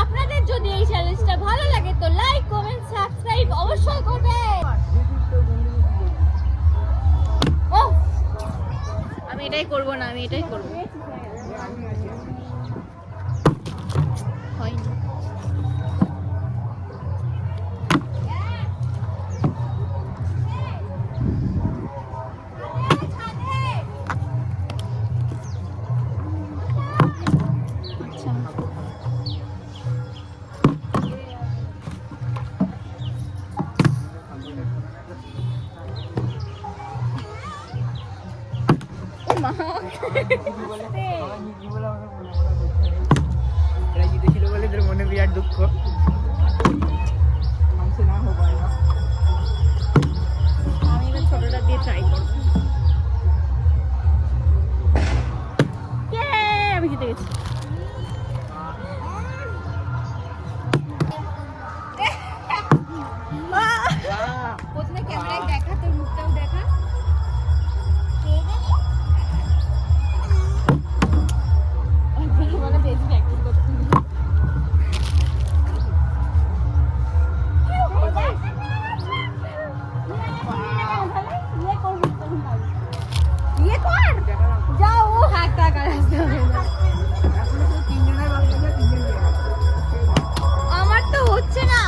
আপনাদের যদি এই চ্যালেঞ্জটা ভালো লাগে তো লাইক কমেন্ট সাবস্ক্রাইব অবশ্যই করবেন। ও আমি এটাই করব না, আমি এটাই করব। হয়নি। মনে বিরাট দুঃখ। আমি এবার ছোটটা দিয়ে ট্রাই করব। আমি জিতে গেছি। প্রথমে ক্যামেরায় দেখা, তোর মুখটাও দেখা। আমার তো হচ্ছে না।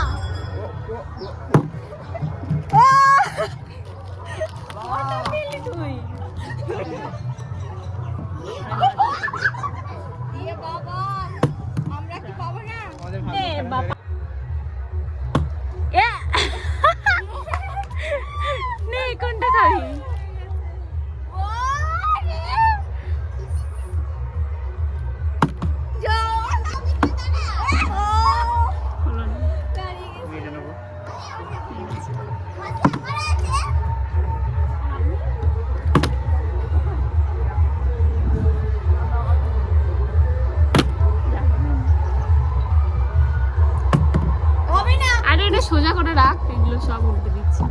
আমরা কি পাবো না? কোনটা খাবি? সোজা করে রাখ, এগুলো সব উল্টে দিচ্ছি।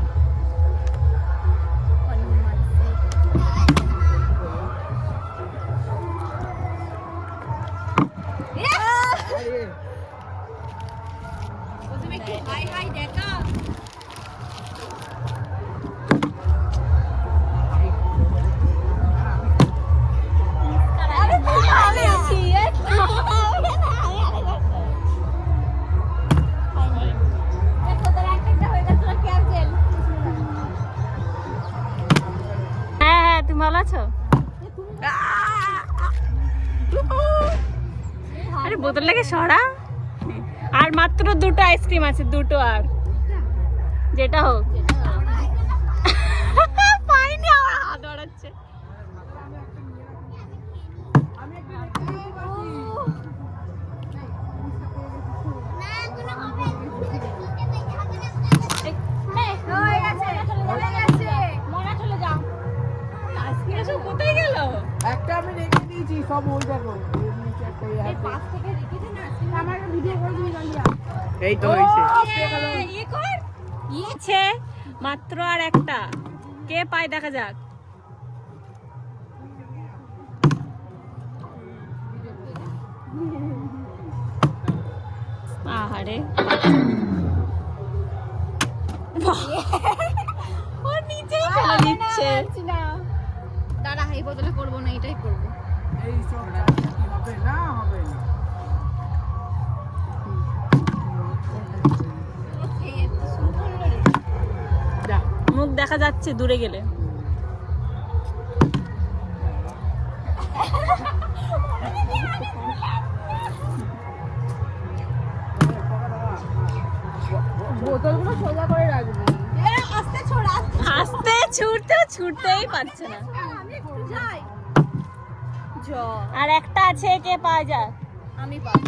ভালো আছো? আরে বোতলটাকে সরা। আর মাত্র দুটো আইসক্রিম আছে, দুটো। আর যেটা হোক পাইনি, আমার হাত ধরাচ্ছে। কোথায় গেল? একটা আমি রেখে দিয়েছি, সব ওই দেখো। এই তো হয়েছে মাত্র আর একটা। কে পায় দেখা যাক। আহারে ও নিচেই ফেলে দিচ্ছে। দাঁড়া, এই বদলে করবো না, এটাই করবো। এই সব হবে না, হবে না। মুখ দেখা যাচ্ছে দূরে গেলে। বোতলগুলো সোজা করে রাখবি। আস্তে ছুটতেই পারছে না। আর একটা আছে, কে পাওয়া যায়? আমি পাবো।